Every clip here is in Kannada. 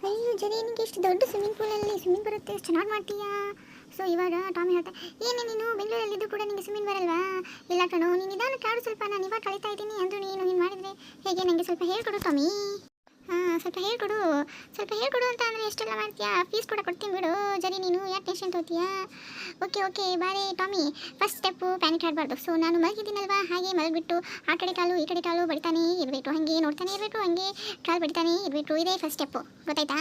ಅಯ್ಯೋ ಜರಿ ನಿನಗೆ ಇಷ್ಟು ದೊಡ್ಡ ಸ್ವಿಮ್ಮಿಂಗ್ ಬರುತ್ತೆ, ಎಷ್ಟು ಚೆನ್ನಾಗಿ ಮಾಡ್ತೀಯಾ. ಸೊ ಇವಾಗ ಟಾಮಿ ಹೇಳ್ತಾ, ಏನೇ ನೀನು ಬೆಂಗಳೂರಲ್ಲಿದ್ದು ಕೂಡ ನಿಮಗೆ ಸ್ವಿಮ್ಮಿಂಗ್ ಬರಲ್ವಾ? ಇಲ್ಲ ಕಣೋ, ನೀನು ನಿಧಾನಕ್ಕೆ ಆಡು, ಸ್ವಲ್ಪ ನಾನು ಇವಾಗ ಕಲಿತಾ ಇದ್ದೀನಿ ಅಂದರೂ ನೀನು ಹಿಂಗೆ ಮಾಡಿದರೆ ಹೇಗೆ? ನನಗೆ ಸ್ವಲ್ಪ ಹೇಳ್ಕೊಡು ಟಾಮಿ. ಹಾಂ, ಸ್ವಲ್ಪ ಹೇಳ್ಕೊಡು ಅಂತ ಅಂದರೆ ಎಷ್ಟೆಲ್ಲ ಮಾಡ್ತೀಯಾ? ಫೀಸ್ ಕೂಡ ಕೊಡ್ತೀನಿ ಬಿಡು ಜರಿ, ನೀನು ಯಾಕೆ ಟೆನ್ಷನ್ ತೊಗೊತೀಯಾ? ಓಕೆ ಬಾರೆ ಟಾಮಿ. ಫಸ್ಟ್ ಸ್ಟೆಪ್ಪು ಪ್ಯಾನಿಕ್ ಆಡಬಾರ್ದು. ಸೊ ನಾನು ಮಲಗಿದ್ದೀನಲ್ವಾ, ಹಾಗೆ ಮಲಗಿಬಿಟ್ಟು ಆ ಕಡೆ ಕಾಲು ಈ ಕಡೆ ಕಾಲು ಬಡಿತಾನೇ ಇರಬೇಕು, ಹಾಗೆ ನೋಡ್ತಾನೆ ಇರಬೇಕು, ಹಾಗೆ ಕಾಲು ಬಡಿತಾನೇ ಇರಬೇಕು. ಇದೇ ಫಸ್ಟ್ ಸ್ಟೆಪ್ಪು, ಗೊತ್ತಾಯ್ತಾ?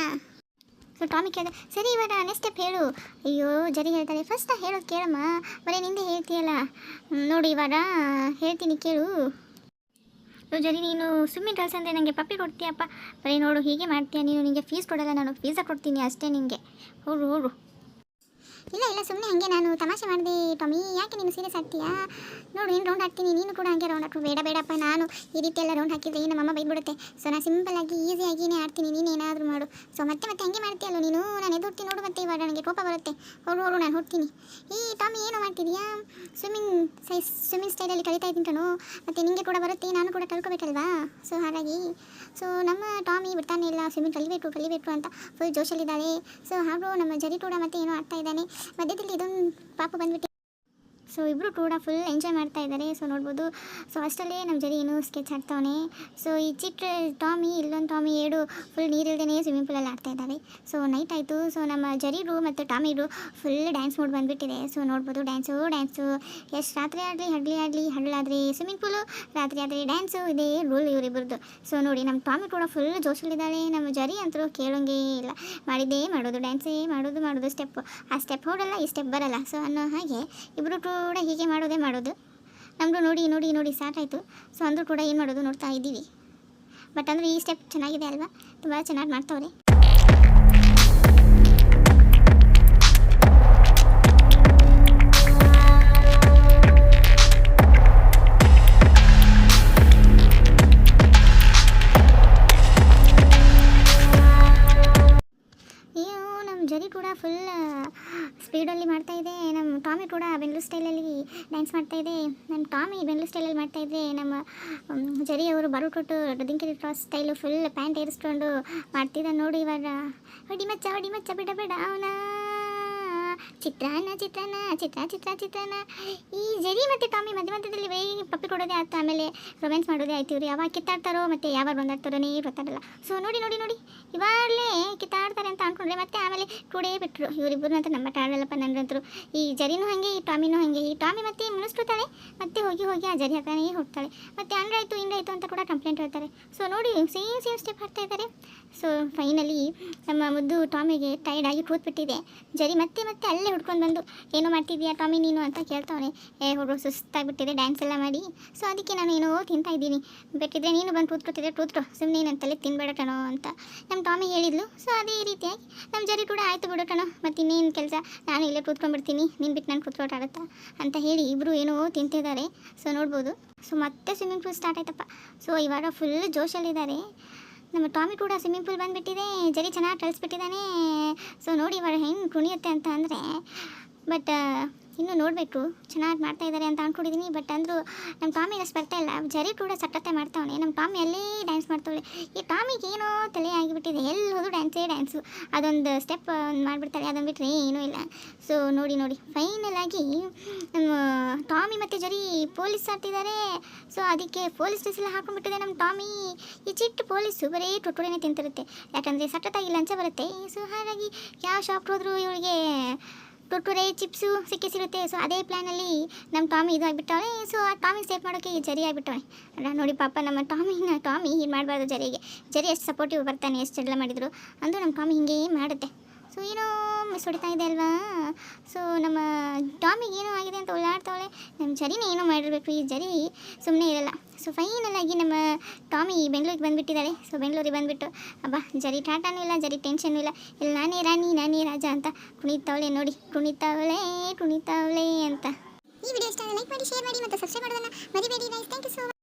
ಸೊ ಟಾಮಿ ಕೇಳಿದೆ, ಸರಿ ಇವಾಗ ನೆಕ್ಸ್ಟ್ ಸ್ಟೆಪ್ ಹೇಳು. ಅಯ್ಯೋ ಜರಿ ಹೇಳ್ತಾರೆ, ಫಸ್ಟ್ ಹೇಳೋದು ಕೇಳಮ್ಮ, ಬರೀ ನಿಂದೆ ಹೇಳ್ತೀಯಲ್ಲ. ನೋಡು ಇವಾಗ ಹೇಳ್ತೀನಿ ಕೇಳು. ಜರಿ ನೀನು ಸ್ವಿಮ್ಮಿಂಗ್ ಕಲ್ಸ್ ಅಂದರೆ ನನಗೆ ಪಪ್ಪಿ ಕೊಡ್ತೀಯಪ್ಪ. ಬರೀ ನೋಡು ಹೀಗೆ ಮಾಡ್ತೀಯ ನೀನು, ನಿನಗೆ ಫೀಸ್ ಕೊಡಲ್ಲ, ನಾನು ಫೀಸಾ ಕೊಡ್ತೀನಿ ಅಷ್ಟೇ ನಿನಗೆ. ಹೋಗು. ಇಲ್ಲ ಸುಮ್ಮನೆ ಹಾಗೆ ನಾನು ತಮಾಷೆ ಮಾಡಿದೆ ಟಾಮಿ, ಯಾಕೆ ನೀನು ಸೀರಿಯಸ್ ಆಗ್ತೀಯಾ? ನೋಡು ಏನು ರೌಂಡ್ ಹಾಕ್ತೀನಿ, ನೀನು ಕೂಡ ಹಾಗೆ ರೌಂಡ್ ಹಾಕು. ಬೇಡಪ್ಪ, ನಾನು ಈ ರೀತಿ ಎಲ್ಲ ರೌಂಡ್ ಹಾಕಿದ್ರೆ ನಮ್ಮಮ್ಮ ಬೈದ್ಬಿಡುತ್ತೆ. ಸೊ ನಾನು ಸಿಂಪಲ್ಲಾಗಿ ಈಸಿಯಾಗಿಯೇ ಆಡ್ತೀನಿ, ನೀನು ಏನಾದರೂ ಮಾಡು. ಸೊ ಮತ್ತೆ ಹಂಗೆ ಮಾಡ್ತೀಯಲ್ಲ ನೀನು, ನಾನು ಎದುರ್ತೀನಿ ನೋಡು. ಮತ್ತೆ ಇವಾಗ ನನಗೆ ಕೋಪ ಬರುತ್ತೆ. ಹೋಗು ನಾನು ಹೋಗ್ತೀನಿ. ಈ ಟಾಮಿ ಏನು ಮಾಡ್ತಿದೀಯಾ? ಸ್ವಿಮ್ಮಿಂಗ್ ಸ್ಟೈಲಲ್ಲಿ ಕಲಿತಾ ಇದ್ದೀನಿ ಕಣೋ, ಮತ್ತು ನಿನಗೆ ಕೂಡ ಬರುತ್ತೆ, ನಾನು ಕೂಡ ಕಲ್ತ್ಕೋಬೇಕಲ್ವಾ? ಸೊ ಹಾಗಾಗಿ ನಮ್ಮ ಟಾಮಿ ಬಿಡ್ತಾನೆ ಇಲ್ಲ, ಸ್ವಿಮ್ಮಿಂಗ್ ಕಲಿಬೇಕು ಅಂತ ಫುಲ್ ಜೋಶಲ್ಲಿದ್ದಾಳೆ. ಸೊ ಹಾಗೂ ನಮ್ಮ ಜರಿ ಕೂಡ ಮತ್ತೆ ಏನೋ ಆಡ್ತಾ ಇದ್ದಾನೆ. ಮಧ್ಯದಲ್ಲಿ ಇದೊಂದು ಪಾಪು ಬಂದ್ಬಿಟ್ಟು, ಸೊ ಇಬ್ಬರು ಕೂಡ ಫುಲ್ ಎಂಜಾಯ್ ಮಾಡ್ತಾ ಇದ್ದಾರೆ. ಸೊ ನೋಡ್ಬೋದು. ಸೊ ಅಷ್ಟಲ್ಲೇ ನಮ್ಮ ಜರಿ ಏನು ಸ್ಕೆಚ್ ಹಾಕ್ತಾವನೆ. ಸೊ ಈ ಚಿಕ್ಕ ಟಾಮಿ, ಇಲ್ಲೊಂದು ಟಾಮಿ ಎರಡು ಫುಲ್ ನೀರಿಲ್ದೇ ಸ್ವಿಮ್ಮಿಂಗ್ ಪೂಲಲ್ಲಿ ಆಡ್ತಾ ಇದ್ದಾವೆ. ಸೊ ನೈಟ್ ಆಯಿತು. ಸೊ ನಮ್ಮ ಜರಿರು ಮತ್ತು ಟಾಮಿರು ಫುಲ್ ಡ್ಯಾನ್ಸ್ ಮೂಡ್ ಬಂದುಬಿಟ್ಟಿದೆ. ಸೊ ನೋಡ್ಬೋದು, ಡ್ಯಾನ್ಸು ಎಷ್ಟು ರಾತ್ರಿ ಆಡಲಿ ಹಗಲಾದರೆ ಸ್ವಿಮ್ಮಿಂಗ್ ಪೂಲು, ರಾತ್ರಿ ಆದರೆ ಡ್ಯಾನ್ಸು, ಇದೇ ರೂಲ್ ಇವರಿಬ್ಬರದು. ಸೊ ನೋಡಿ, ನಮ್ಮ ಟಾಮಿ ಕೂಡ ಫುಲ್ ಜೋಶಲ್ಲಿದ್ದಾಳೆ. ನಮ್ಮ ಜರಿ ಅಂತೂ ಕೇಳೋಂಗೇ ಇಲ್ಲ, ಮಾಡಿದ್ದೇ ಮಾಡೋದು, ಡ್ಯಾನ್ಸೇ ಮಾಡೋದು ಸ್ಟೆಪ್. ಆ ಸ್ಟೆಪ್ ಹೊಡಲ್ಲ, ಈ ಸ್ಟೆಪ್ ಬರಲ್ಲ. ಸೊ ಅನ್ನೋ ಹಾಗೆ ಇಬ್ಬರು ಕೂಡ ಹೀಗೆ ಮಾಡೋದು. ನಮ್ಮದು ನೋಡಿ ಸ್ಟಾರ್ಟ್ ಆಯಿತು. ಸೊ ಅಂದರೂ ಕೂಡ ಏನು ಮಾಡೋದು ನೋಡ್ತಾ ಇದ್ದೀವಿ. ಬಟ್ ಅಂದರೆ ಈ ಸ್ಟೆಪ್ ಚೆನ್ನಾಗಿದೆ ಅಲ್ವಾ, ತುಂಬ ಚೆನ್ನಾಗಿ ಮಾಡ್ತವ್ರೆ. ಜರಿ ಕೂಡ ಫುಲ್ ಸ್ಪೀಡಲ್ಲಿ ಮಾಡ್ತಾಯಿದೆ. ನಮ್ಮ ಟಾಮಿ ಕೂಡ ಬೆಂಗಳೂರು ಸ್ಟೈಲಲ್ಲಿ ಡ್ಯಾನ್ಸ್ ಮಾಡ್ತಾಯಿದೆ. ನಮ್ಮ ಟಾಮಿ ಬೆಂಗಳೂರು ಸ್ಟೈಲಲ್ಲಿ ಮಾಡ್ತಾಯಿದ್ರೆ, ನಮ್ಮ ಜರಿ ಅವರು ಬರುಕೊಟ್ಟು ದಿಂಕಿರಿ ಕ್ರಾಸ್ ಸ್ಟೈಲು ಫುಲ್ ಪ್ಯಾಂಟ್ ಏರಿಸ್ಕೊಂಡು ಮಾಡ್ತಿದ್ದ ನೋಡಿ. ಇವಾಗ ಹೊಡಿ ಮಚ್ಚ ಬಿಡ ಅವನ ಚಿತ್ರಾನ್ನ. ಈ ಜರಿ ಮತ್ತು ಟಾಮಿ ಮಧ್ಯದಲ್ಲಿ ಬರೀ ಪಪ್ಪಿ ಕೊಡೋದೇ ಆಯ್ತು, ಆಮೇಲೆ ರೊಮ್ಯಾನ್ಸ್ ಮಾಡೋದೇ ಆಯ್ತು. ಇವ್ರು ಯಾವಾಗ ಕಿತ್ತಾಡ್ತಾರೋ ಮತ್ತು ಯಾವಾಗ ಒಂದಾಡ್ತಾರೋನೇ ಗೊತ್ತಾಗಲ್ಲ. ಸೊ ನೋಡಿ ಇವಾಗಲೇ ಕಿತ್ತಾಡ್ತಾರೆ ಅಂತ ಅಂದ್ಕೊಂಡ್ರೆ ಮತ್ತೆ ಆಮೇಲೆ ಕೂಡೇ ಬಿಟ್ಟರು ಇವರಿಬ್ಬರು. ಅಂತ ನಮ್ಮ ಆಡಲ್ಲಪ್ಪ ನನಗಂತರು. ಈ ಜರಿನೂ ಹಾಗೆ, ಈ ಟಾಮಿನೂ ಹಾಗೆ. ಈ ಟಾಮಿ ಮತ್ತೆ ಮುನಿಸ್ಕೊತಾಳೆ, ಮತ್ತೆ ಹೋಗಿ ಆ ಜರಿ ಹಾಕನೇ ಹೋಗ್ತಾಳೆ. ಮತ್ತು ಹಿಂಗಾಯ್ತು ಅಂತ ಕೂಡ ಕಂಪ್ಲೇಂಟ್ ಹೇಳ್ತಾರೆ. ಸೊ ನೋಡಿ ಸೇಮ್ ಸ್ಟೆಪ್ ಹಾಕ್ತಾ ಇದ್ದಾರೆ. ಸೊ ಫೈನಲಿ ನಮ್ಮ ಮುದ್ದು ಟಾಮಿಗೆ ಟೈರ್ಡ್ ಆಗಿ ಕೂತ್ಬಿಟ್ಟಿದೆ. ಜರಿ ಮತ್ತೆ ಅಲ್ಲೇ ಹುಡ್ಕೊಂಡು ಬಂದು, ಏನೋ ಮಾಡ್ತಿದ್ಯಾ ಟಾಮಿ ನೀನು ಅಂತ ಕೇಳ್ತಾವನೆ. ಹುಡುಗ ಸುಸ್ತಾಗಿಬಿಟ್ಟಿದೆ ಡ್ಯಾನ್ಸ್ ಎಲ್ಲ ಮಾಡಿ. ಸೊ ಅದಕ್ಕೆ ನಾನು ಏನೋ ತಿಂತಾ ಇದ್ದೀನಿ, ಬೇಕಿದ್ರೆ ನೀನು ಬಂದು ಕೂತ್ಕೊ, ಸುಮ್ಮನೆ ನನ್ನ ತಲೆ ತಿನ್ಬೇಡ ಕಣೋ ಅಂತ ನಮ್ಮ ಟಾಮಿ ಹೇಳಿದ್ಲು. ಸೊ ಅದೇ ರೀತಿಯಾಗಿ ನಮ್ಮ ಜರಿ ಕೂಡ ಆಯಿತು ಬಿಡು ಕಣೋ, ಮತ್ತು ಇನ್ನೇನು ಕೆಲಸ, ನಾನು ಇಲ್ಲೇ ಕೂತ್ಕೊಂಡ್ಬಿಡ್ತೀನಿ, ನೀನು ಬಿಟ್ಟು ನಾನು ಕೂತ್ಕೊಟ್ಟಾಗತ್ತಾ ಅಂತ ಹೇಳಿ ಇಬ್ಬರು ಏನೋ ತಿಂತಿದ್ದಾರೆ. ಸೊ ನೋಡ್ಬೋದು. ಸೊ ಮತ್ತೆ ಸ್ವಿಮ್ಮಿಂಗ್ ಪೂಲ್ ಸ್ಟಾರ್ಟ್ ಆಯ್ತಪ್ಪ. ಸೊ ಇವಾಗ ಫುಲ್ ಜೋಶಲ್ಲಿದ್ದಾರೆ. ನಮ್ಮ ಟಾಮಿ ಕೂಡ ಸ್ವಿಮ್ಮಿಂಗ್ ಪೂಲ್ ಬಂದುಬಿಟ್ಟಿದೆ, ಜರಿ ಚೆನ್ನಾಗಿ ಕಳಿಸ್ಬಿಟ್ಟಿದ್ದಾನೆ. ಸೊ ನೋಡಿ ಇವಾಗ ಹೆಂಗೆ ಕುಣಿಯುತ್ತೆ ಅಂತ ಅಂದರೆ, ಬಟ್ ಇನ್ನೂ ನೋಡಬೇಕು, ಚೆನ್ನಾಗಿ ಮಾಡ್ತಾಯಿದ್ದಾರೆ ಅಂತ ಅಂದ್ಕೊಂಡಿದ್ದೀನಿ. ಬಟ್ ಅಂದರೂ ನಮ್ಮ ಟಾಮಿ ಅಷ್ಟು ಬರ್ತಾಯಿಲ್ಲ. ಜರಿ ಕೂಡ ಸಕ್ಕತ್ತೆ ಮಾಡ್ತಾವನೆ. ನಮ್ಮ ಟಾಮಿ ಅಲ್ಲೇ ಡ್ಯಾನ್ಸ್ ಮಾಡ್ತಾವಳೆ. ಈ ಟಾಮಿಗೆ ಏನೋ ತಲೆ ಆಗಿಬಿಟ್ಟಿದೆ, ಎಲ್ಲಿ ಹೋದು ಡ್ಯಾನ್ಸು. ಅದೊಂದು ಸ್ಟೆಪ್ ಮಾಡಿಬಿಡ್ತಾರೆ, ಅದನ್ನು ಬಿಟ್ಟರೆ ಏನೂ ಇಲ್ಲ. ಸೊ ನೋಡಿ ಫೈನಲ್ ಆಗಿ ನಮ್ಮ ಟಾಮಿ ಮತ್ತು ಜರಿ ಪೊಲೀಸ್ ಆಗ್ತಿದ್ದಾರೆ. ಸೊ ಅದಕ್ಕೆ ಪೊಲೀಸ್ ಡ್ರೆಸ್ ಎಲ್ಲ ಹಾಕೊಂಡ್ಬಿಟ್ಟಿದೆ ನಮ್ಮ ಟಾಮಿ. ಈ ಚಿಕ್ಕ ಪೊಲೀಸು ಬರೀ ಟೊಟ್ಟೊಡೆನೇ ತಿಂತಿರುತ್ತೆ, ಯಾಕಂದರೆ ಸಖತ್ತಾಗಿ ಲಂಚ ಬರುತ್ತೆ. ಸೊ ಹಾಗಾಗಿ ಯಾವ ಶಾಪ್ ಹೋದರೂ ಇವಳಿಗೆ ಟೊಟ್ಟೊರೆ ಚಿಪ್ಸು ಸಿಗುತ್ತೆ. ಸೊ ಅದೇ ಪ್ಲ್ಯಾನಲ್ಲಿ ನಮ್ಮ ಟಾಮಿ ಇದು ಆಗಿಬಿಟ್ಟವಳೆ. ಸೊ ಆ ಟಾಮಿ ಸೇಫ್ ಮಾಡೋಕ್ಕೆ ಜರಿ ಆಗಿಬಿಟ್ಟವಳೆ. ಅಲ್ಲ ನೋಡಿ ಪಾಪ, ನಮ್ಮ ಟಾಮಿ ಇದು ಮಾಡಬಾರ್ದು. ಜರಿ ಎಷ್ಟು ಸಪೋರ್ಟಿವ್ ಬರ್ತಾನೆ, ಎಷ್ಟು ಎಲ್ಲ ಮಾಡಿದರು ಅಂದರೂ ನಮ್ಮ ಟಾಮಿ ಹಿಂಗೆ ಮಾಡುತ್ತೆ. ಸೊ ಏನೋ ಮಿಸ್ ಹೊಡಿತಾ ಇದೆ ಅಲ್ವಾ. ಸೊ ನಮ್ಮ ಟಾಮಿಗೆ ಏನೋ ಆಗಿದೆ ಅಂತ ಓಡಾಡ್ತಾವಳೆ. ನಮ್ಮ ಜರಿನೇ ಏನೋ ಮಾಡಿರಬೇಕು, ಈ ಜರಿ ಸುಮ್ಮನೆ ಇರಲ್ಲ. ಸೊ ಫೈನಲ್ ಆಗಿ ನಮ್ಮ ಟಾಮಿ ಬೆಂಗಳೂರಿಗೆ ಬಂದುಬಿಟ್ಟಿದ್ದಾಳೆ. ಸೊ ಬೆಂಗಳೂರಿಗೆ ಬಂದುಬಿಟ್ಟು ಅಬ್ಬಾ ಜರಿ ಟಾಟಾನೂ ಇಲ್ಲ, ಜರಿ ಟೆನ್ಷನ್ನೂ ಇಲ್ಲ, ಇಲ್ಲಿ ನಾನೇ ರಾಣಿ ನಾನೇ ರಾಜ ಅಂತ ಕುಣಿತಾವಳೆ ನೋಡಿ, ಕುಣಿತಾವಳೆ ಅಂತ. ಈ ವಿಡಿಯೋ ಇಷ್ಟ ಲೈಕ್ ಮಾಡಿ, ಶೇರ್ ಮಾಡಿ ಮತ್ತು ಸಬ್ಸ್ಕ್ರೈಬ್ ಮಾಡೋದನ್ನು ಮರಿಬೇಡಿ guys. Thank you so much.